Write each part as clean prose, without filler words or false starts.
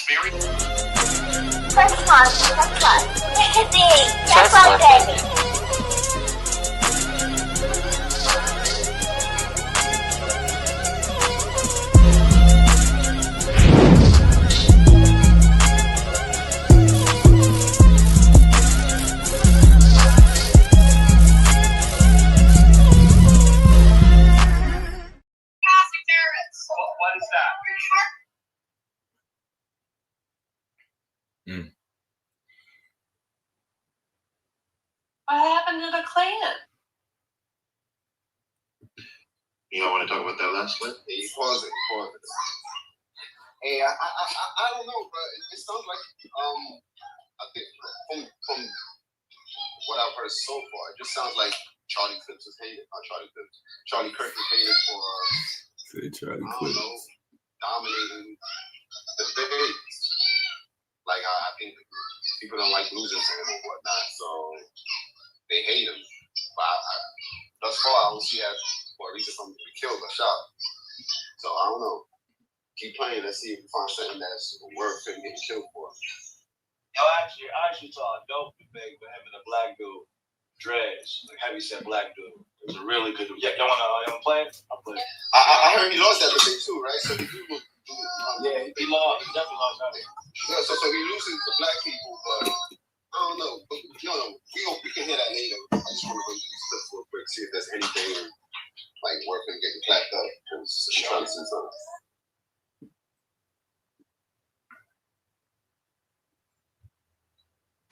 That's very. Press one. Press one, baby. What is that? What happened to the Klan? You don't want to talk about that last clip? Hey, pause it. Hey, I don't know, but it sounds like I think from what I've heard so far, it just sounds like Charlie Clips is hated. Not Charlie Clips. Charlie Kirk is hated for dominating the debate. Like I think people don't like losing to him or whatnot, so they hate him. But thus far, I don't see that for a reason for him to be killed or shot. So I don't know. Keep playing. Let's see if we find something that's worth him getting killed for. I actually saw a dope debate with him and a black dude, Dreads, like heavyset black dude. It was a really good debate. Yeah, you wanna play it? I'll play it. I heard he lost that debate too, right? So he lost. Yeah, he lost. He definitely lost that. Yeah, so he loses to black people, but I don't know. But we can hear that later. I just want to go through these clips real quick, see if there's anything like worth him getting clapped up. Because I'm trying to see something.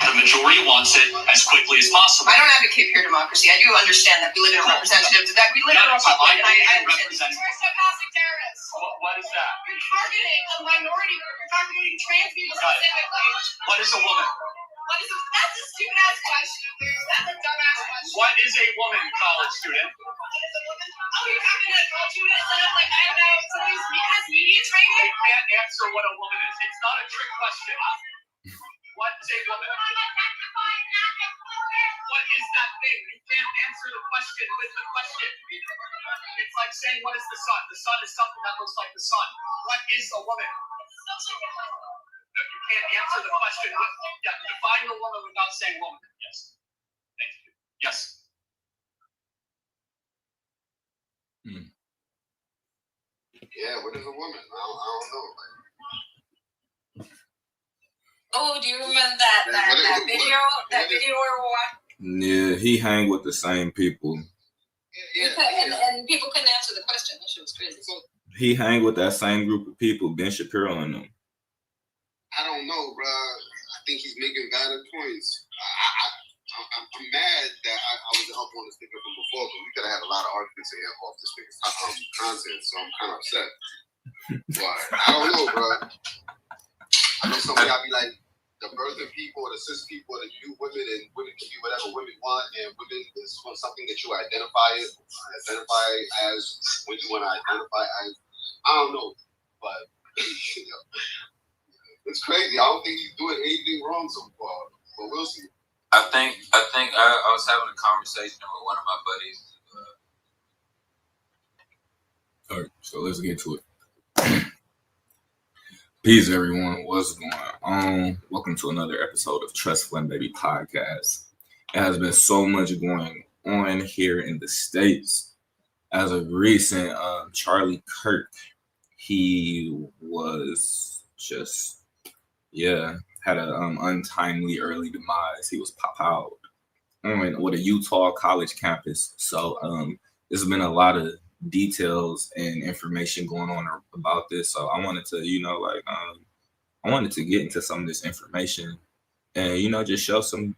The majority wants it as quickly as possible. I don't advocate pure democracy. I do understand that we live in a representative, that we live in a republic, and I understand. You're a stochastic terrorist. What is that? You're targeting a minority group. You're targeting trans people specifically. What is a woman? That's a stupid ass question. That's a dumbass question. What is a woman, college student? What is a woman? Oh, you're having a culture instead of like, I don't know, somebody who has media training? You can't answer what a woman is. It's not a trick question. What is a woman? What is that thing? You can't answer the question with the question. It's like saying, what is the sun? The sun is something that looks like the sun. What is a woman? You can't answer the question with, define the woman without saying woman. Yes. Thank you. Yes. Yeah, what is a woman? I don't know. Oh, do you remember that video? That video or what? Yeah, he hang with the same people. And people couldn't answer the question. That shit was crazy. He hang with that same group of people, Ben Shapiro and them. I don't know, bro. I think he's making valid points. I'm mad that I was up on this nigga from before, but we could have had a lot of arguments here off this nigga's content, so I'm kind of upset. But I don't know, bro. I know somebody I'll be like, the birthing people, the cis people, the new women, and women can be whatever women want, and women is something that you identify as when you want to identify as. I don't know, but it's crazy. I don't think he's doing anything wrong so far, but we'll see. I think I was having a conversation with one of my buddies. All right, so let's get to it. Peace, everyone. What's going on? Welcome to another episode of Trust Fund Baby Podcast. It has been so much going on here in the States. As of recent, Charlie Kirk, he was just, had an untimely early demise. He was pop out with a Utah college campus. So there's been a lot of details and information going on about this. So I wanted to, I wanted to get into some of this information and, just show some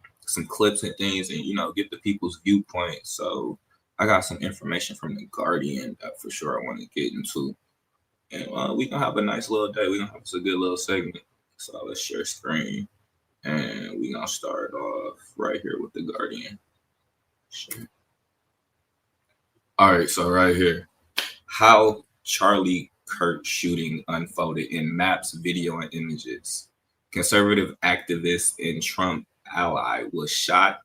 clips and things and, get the people's viewpoint. So I got some information from The Guardian that for sure I want to get into. And we're going to have a nice little day. We're going to have a good little segment. So let's share screen. And we're going to start off right here with The Guardian. Sure. All right, so right here. How Charlie Kirk shooting unfolded in maps, video, and images. Conservative activist and Trump ally was shot.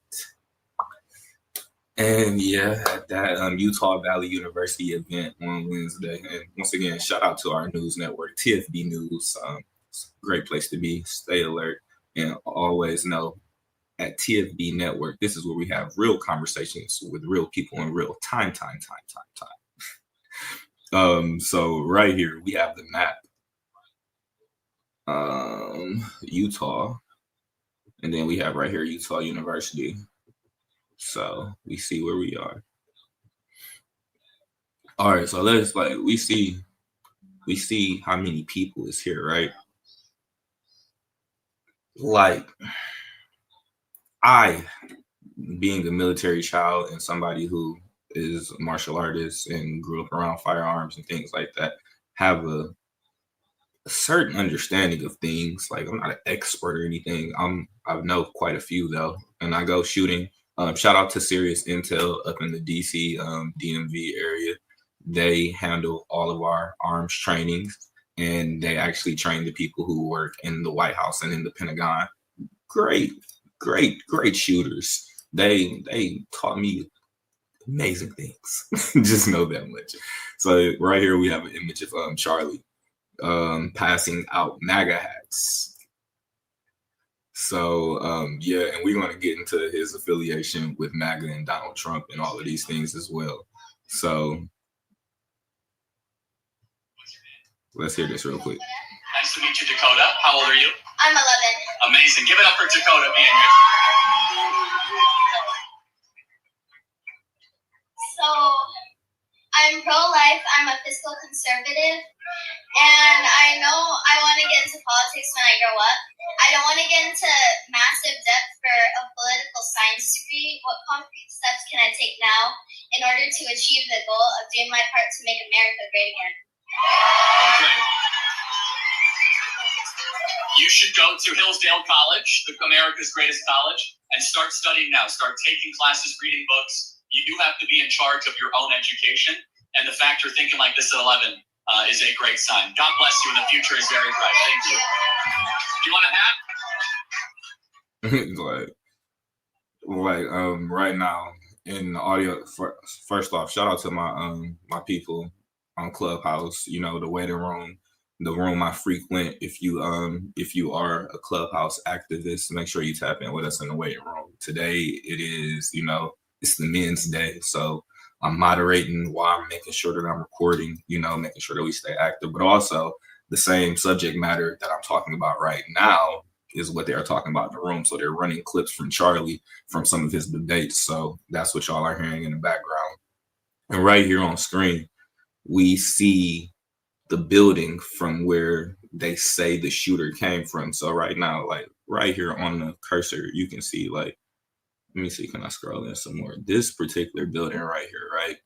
And at that Utah Valley University event on Wednesday. And once again, shout out to our news network, TFB News. Clubhouse. Great place to be. Stay alert and always know at TFB Network, this is where we have real conversations with real people in real time. So right here we have the map. Utah, and then we have right here Utah University. So we see where we are. All right, so let's we see how many people is here, right? Like, I, being a military child and somebody who is a martial artist and grew up around firearms and things like that, have a certain understanding of things. Like, I'm not an expert or anything. I know quite a few though, and I go shooting. Shout out to Serious Intel up in the DC DMV area. They handle all of our arms trainings, and they actually train the people who work in the White House and in the Pentagon. Great shooters. They taught me amazing things. Just know that much. So right here we have an image of Charlie passing out MAGA hats. So yeah, and we're going to get into his affiliation with MAGA and Donald Trump and all of these things as well. So let's hear this real quick. Nice to meet you, Dakota. How old are you? I'm 11. Amazing. Give it up for Dakota being here. So, I'm pro-life. I'm a fiscal conservative. And I know I want to get into politics when I grow up. I don't want to get into massive depth for a political science degree. What concrete steps can I take now in order to achieve the goal of doing my part to make America great again? Okay. You should go to Hillsdale College, America's greatest college, and start studying now. Start taking classes, reading books. You do have to be in charge of your own education. And the fact you're thinking like this at 11 is a great sign. God bless you, and the future is very bright. Thank you. Do you want a hat? Right now in the audio, first off, shout out to my my people on Clubhouse. You know, the waiting room, the room I frequent. If you are a Clubhouse activist, make sure you tap in with us in the waiting room. Today it is, it's the men's day, so I'm moderating while I'm making sure that I'm recording, making sure that we stay active, but also the same subject matter that I'm talking about right now is what they're talking about in the room. So they're running clips from Charlie from some of his debates. So that's what y'all are hearing in the background. And right here on screen, we see the building from where they say the shooter came from. So right now, right here on the cursor, you can see let me see, can I scroll in some more? This particular building right here, right?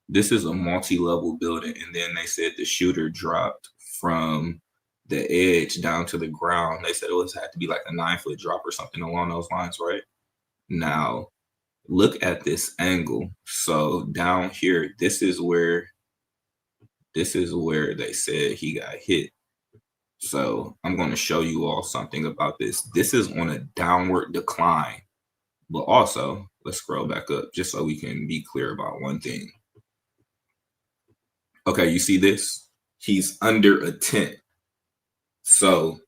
This is a multi-level building. And then they said the shooter dropped from the edge down to the ground. They said it had to be like a 9-foot drop or something along those lines, right? Now, look at this angle. So down here, this is where they said he got hit. So I'm going to show you all something about this. This is on a downward decline. But also, let's scroll back up just so we can be clear about one thing. Okay, you see this? He's under a tent. So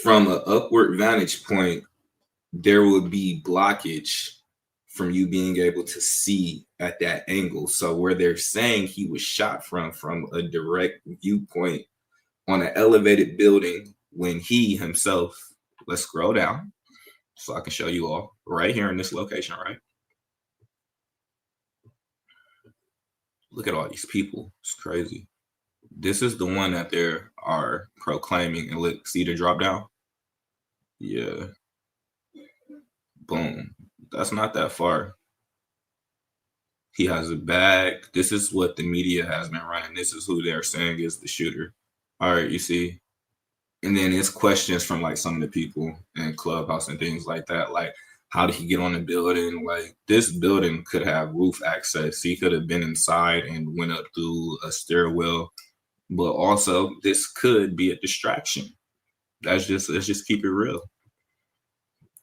from an upward vantage point, there will be blockage from you being able to see at that angle. So where they're saying he was shot from a direct viewpoint on an elevated building, when he himself, let's scroll down so I can show you all right here in this location, right? Look at all these people. It's crazy. This is the one that they are proclaiming. And look, see the drop down? Yeah. Boom. That's not that far. He has a bag. This is what the media has been running. This is who they're saying is the shooter. All right, you see? And then it's questions from some of the people in Clubhouse and things like that. Like, how did he get on the building? Like, this building could have roof access. He could have been inside and went up through a stairwell. But also, this could be a distraction. Let's just keep it real.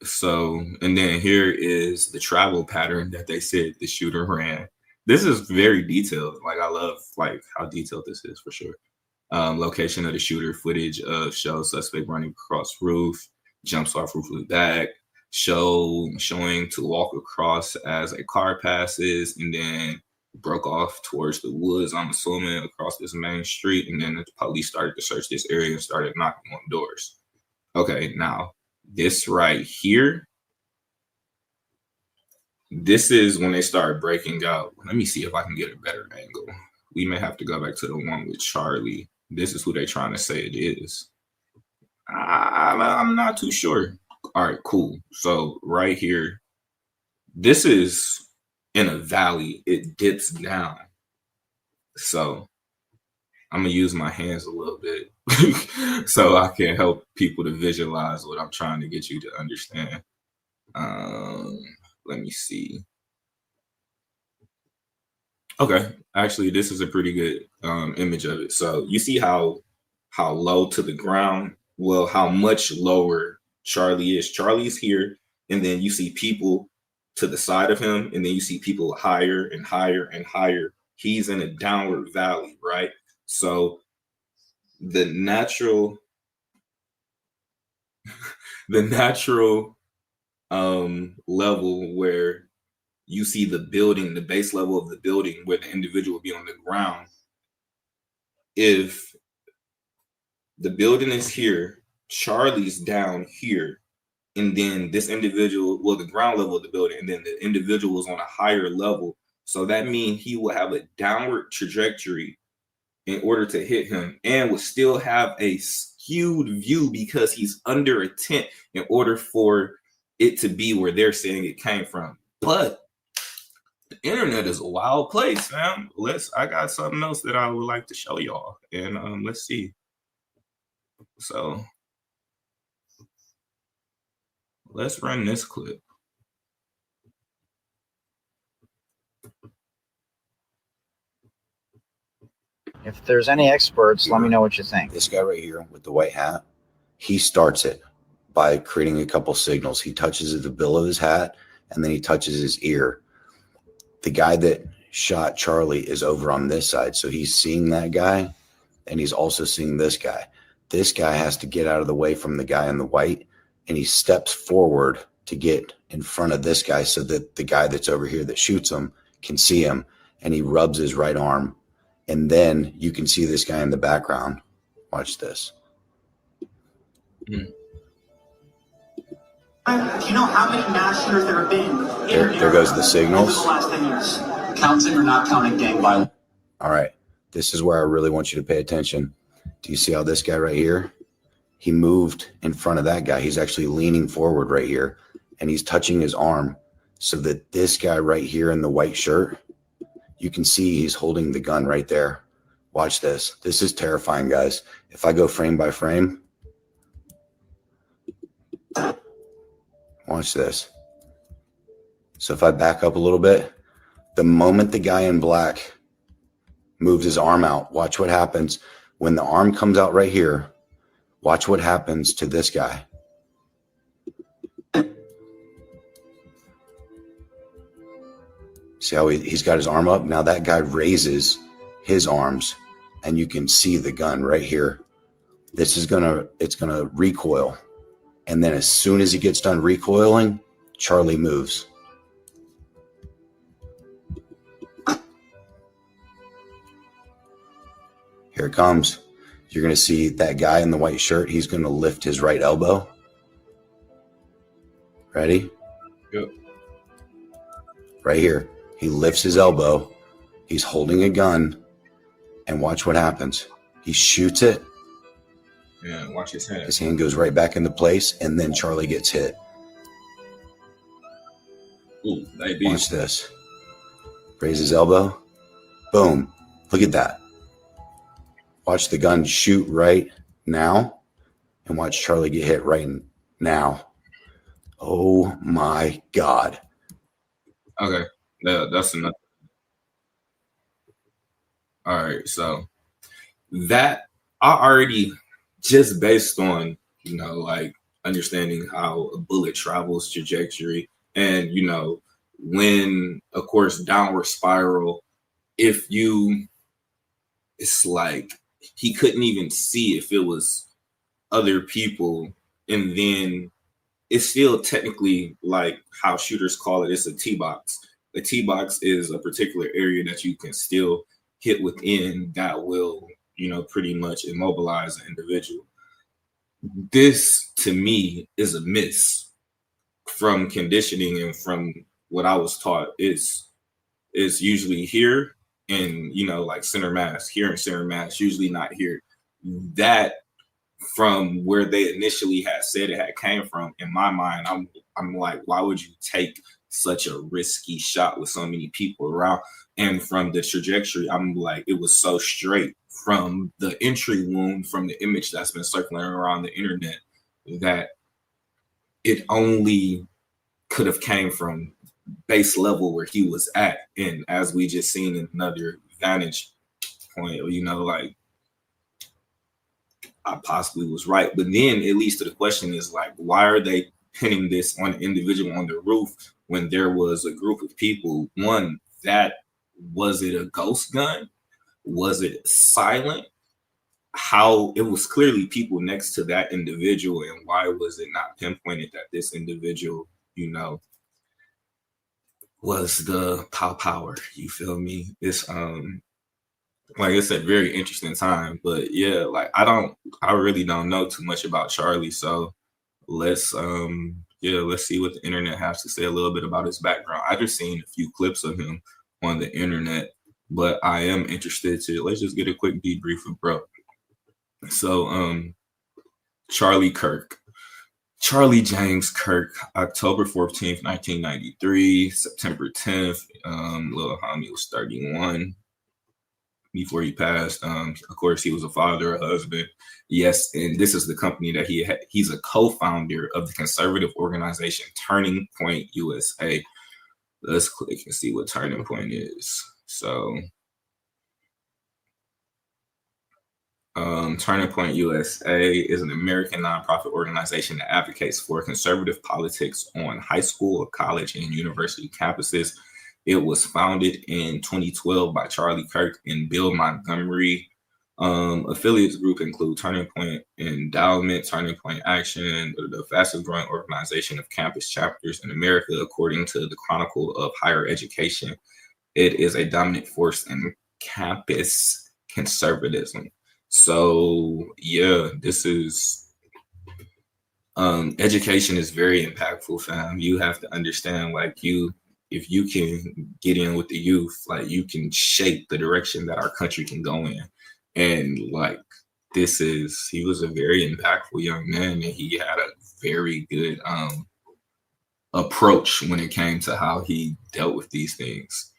So, and then here is the travel pattern that they said the shooter ran. This is very detailed. I love how detailed this is for sure. Location of the shooter, footage of shows suspect running across roof, jumps off roof with bag, showing to walk across as a car passes, and then broke off towards the woods, I'm assuming, across this main street, and then the police started to search this area and started knocking on doors. Okay, now this right here, this is when they start breaking out. Let me see if I can get a better angle. We may have to go back to the one with Charlie. This is who they're trying to say it is. I'm not too sure. All right, cool. So right here, this is in a valley. It dips down. So I'm going to use my hands a little bit so I can help people to visualize what I'm trying to get you to understand. Let me see. Okay, actually, this is a pretty good image of it. So you see how low to the ground, well, how much lower Charlie is. Charlie's here, and then you see people to the side of him, and then you see people higher and higher and higher. He's in a downward valley, right? So the natural level where you see the building, the base level of the building where the individual will be on the ground. If the building is here, Charlie's down here, and then this individual, well, the ground level of the building, and then the individual is on a higher level. So that means he will have a downward trajectory in order to hit him, and will still have a skewed view because he's under a tent in order for it to be where they're saying it came from. But the internet is a wild place, fam. I got something else that I would like to show y'all, and let's see. So let's run this clip. If there's any experts, let me know what you think. This guy right here with the white hat, he starts it by creating a couple signals. He touches the bill of his hat, and then he touches his ear. The guy that shot Charlie is over on this side, so he's seeing that guy, and he's also seeing this guy. This guy has to get out of the way from the guy in the white, and he steps forward to get in front of this guy so that the guy that's over here that shoots him can see him, and he rubs his right arm. And then you can see this guy in the background. Watch this. Do you know how many mass shooters there have been? There goes the signals. Over the last 10 years. Counting or not counting gang violence. All right. This is where I really want you to pay attention. Do you see how this guy right here? He moved in front of that guy. He's actually leaning forward right here, and he's touching his arm so that this guy right here in the white shirt, you can see he's holding the gun right there. Watch this. This is terrifying, guys. If I go frame by frame, watch this. So if I back up a little bit, the moment the guy in black moves his arm out, watch what happens. When the arm comes out right here, watch what happens to this guy. See how he's got his arm up? Now that guy raises his arms, and you can see the gun right here. It's gonna recoil. And then as soon as he gets done recoiling, Charlie moves. Here it comes. You're going to see that guy in the white shirt. He's going to lift his right elbow. Ready? Yep. Right here. He lifts his elbow. He's holding a gun. And watch what happens. He shoots it. Yeah, watch his hand. His hand goes right back into place, and then Charlie gets hit. Ooh, watch this. Raise his elbow. Boom. Look at that. Watch the gun shoot right now, and watch Charlie get hit right now. Oh my God. Okay, that's enough. All right, so that I already, just based on, like understanding how a bullet travels trajectory, and, when, of course, downward spiral, it's like he couldn't even see if it was other people. And then it's still technically like how shooters call it, it's a T box. A T box is a particular area that you can still hit within that will, pretty much immobilize an individual. This to me is a miss from conditioning and from what I was taught. Is usually here and like center mass, here and center mass, usually not here. That from where they initially had said it had came from, in my mind, I'm like, why would you take such a risky shot with so many people around? And from the trajectory, I'm like, it was so straight from the entry wound, from the image that's been circulating around the internet, that it only could have came from base level where he was at. And as we just seen in another vantage point, like, I possibly was right. But then it leads to the question is like, why are they pinning this on an individual on the roof when there was a group of people? One, was it a ghost gun? Was it silent? How it was clearly people next to that individual, and why was it not pinpointed that this individual, was the power? You feel me? It's like it's a very interesting time, but yeah, like I really don't know too much about Charlie, so let's see what the internet has to say a little bit about his background. I just seen a few clips of him on the internet, but I am interested to let's just get a quick debrief of bro. So Charlie James Kirk, October 14th, 1993, September 10th, little homie was 31 before he passed. Of course, he was a father, a husband. Yes, and this is the company that he's a co-founder of the conservative organization Turning Point USA. Let's click and see what Turning Point is. So Turning Point USA is an American nonprofit organization that advocates for conservative politics on high school, college, and university campuses. It was founded in 2012 by Charlie Kirk and Bill Montgomery. Affiliates group include Turning Point Endowment, Turning Point Action, the fastest growing organization of campus chapters in America, according to the Chronicle of Higher Education. It is a dominant force in campus conservatism. So yeah, this is education is very impactful, fam. You have to understand, like, if you can get in with the youth, like, you can shape the direction that our country can go in. And like, he was a very impactful young man, and he had a very good approach when it came to how he dealt with these things.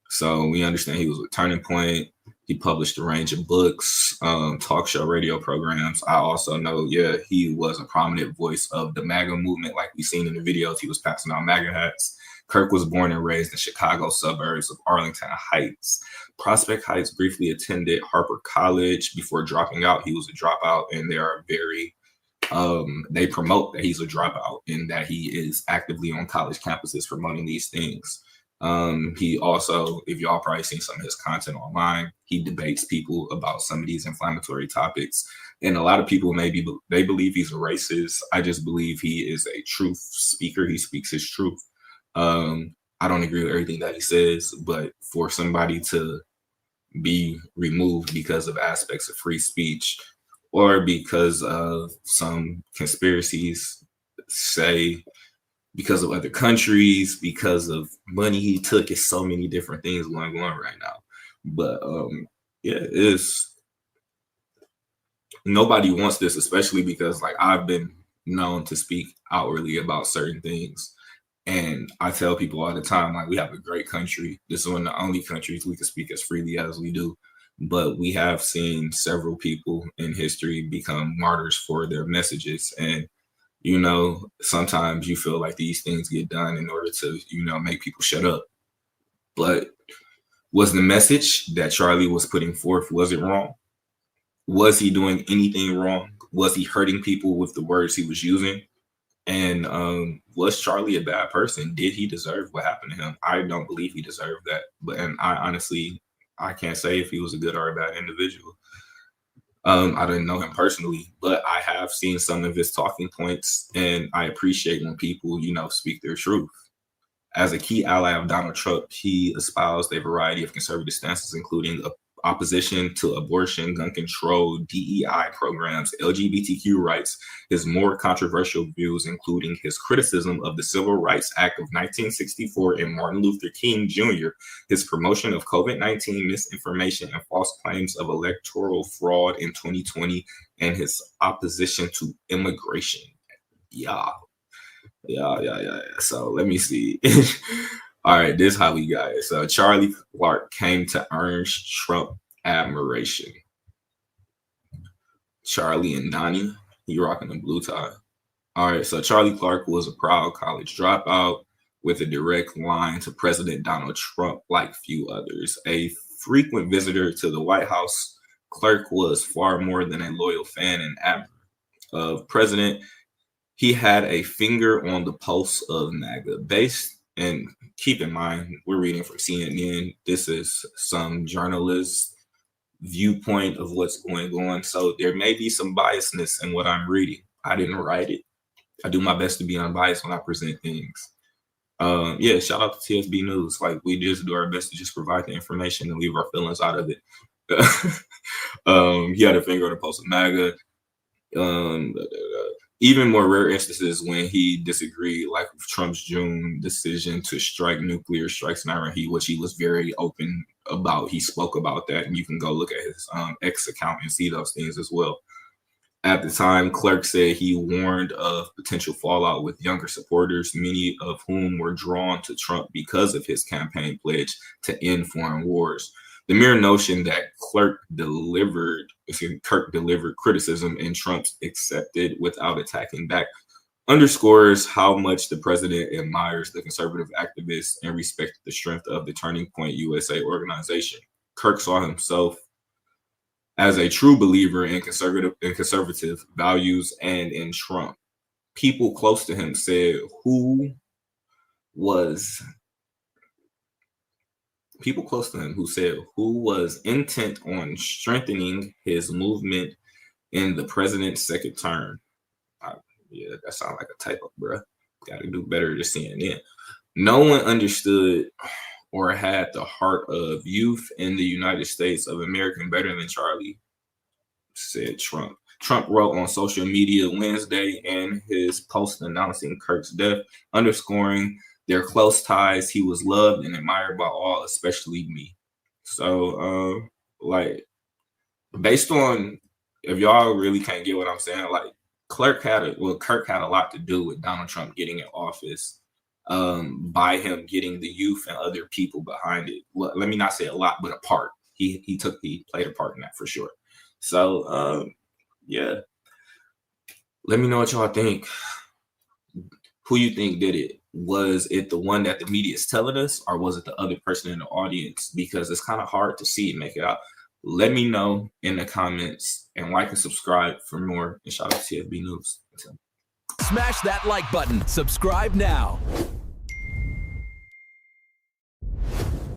So we understand he was with Turning Point. He published a range of books, talk show, radio programs. I also know, he was a prominent voice of the MAGA movement, like we seen in the videos. He was passing out MAGA hats. Kirk was born and raised in Chicago suburbs of Arlington Heights. Prospect Heights, briefly attended Harper College before dropping out. He was a dropout, and they are they promote that he's a dropout and that he is actively on college campuses promoting these things. He also, if y'all probably seen some of his content online, he debates people about some of these inflammatory topics. And a lot of people they believe he's a racist. I just believe he is a truth speaker. He speaks his truth. I don't agree with everything that he says, but for somebody to be removed because of aspects of free speech or because of some conspiracies, say because of other countries, because of money he took, it's so many different things going on right now. But nobody wants this, especially because, like, I've been known to speak outwardly about certain things. And I tell people all the time, like, we have a great country. This is one of the only countries we can speak as freely as we do. But we have seen several people in history become martyrs for their messages. And, sometimes you feel like these things get done in order to, make people shut up. But was the message that Charlie was putting forth, was it wrong? Was he doing anything wrong? Was he hurting people with the words he was using? And was Charlie a bad person? Did he deserve what happened to him? I don't believe he deserved that. I honestly can't say if he was a good or a bad individual. I didn't know him personally, but I have seen some of his talking points, and I appreciate when people, speak their truth. As a key ally of Donald Trump, he espoused a variety of conservative stances, including opposition to abortion, gun control, DEI programs, LGBTQ rights. His more controversial views, including his criticism of the Civil Rights Act of 1964 and Martin Luther King Jr., his promotion of COVID-19 misinformation and false claims of electoral fraud in 2020, and his opposition to immigration. Yeah. So let me see. All right, this is how we got it. So Charlie Clark came to earn Trump admiration. Charlie and Donnie, he rocking the blue tie. All right, so Charlie Clark was a proud college dropout with a direct line to President Donald Trump, like few others. A frequent visitor to the White House, Clark was far more than a loyal fan and admirer of President. He had a finger on the pulse of MAGA base. And keep in mind, we're reading from CNN. This is some journalist viewpoint of what's going on. So there may be some biasness in what I'm reading. I didn't write it. I do my best to be unbiased when I present things. Shout out to TSB News. Like, we just do our best to just provide the information and leave our feelings out of it. He had a finger on the pulse of MAGA. Even more rare instances when he disagreed, like with Trump's June decision to strike nuclear strikes in Iran, which he was very open about. He spoke about that, and you can go look at his X account and see those things as well. At the time, Clark said he warned of potential fallout with younger supporters, many of whom were drawn to Trump because of his campaign pledge to end foreign wars. The mere notion that Clark delivered criticism and Trump accepted without attacking back underscores how much the president admires the conservative activists and respects the strength of the Turning Point USA organization. Kirk saw himself as a true believer in conservative values and in Trump. People close to him said who was intent on strengthening his movement in the president's second term. That sounds like a typo, bro. Got to do better to CNN. No one understood or had the heart of youth in the United States of America better than Charlie, said Trump. Trump wrote on social media Wednesday in his post announcing Kirk's death, underscoring their close ties. He was loved and admired by all, especially me. So, based on, if y'all really can't get what I'm saying, like Kirk had a lot to do with Donald Trump getting in office, by him getting the youth and other people behind it. Well, let me not say a lot, but a part. He played a part in that for sure. So, let me know what y'all think. Who you think did it? Was it the one that the media is telling us, or was it the other person in the audience? Because it's kind of hard to see and make it out. Let me know in the comments, and like and subscribe for more. And shout out to TSB News. Smash that like button. Subscribe now.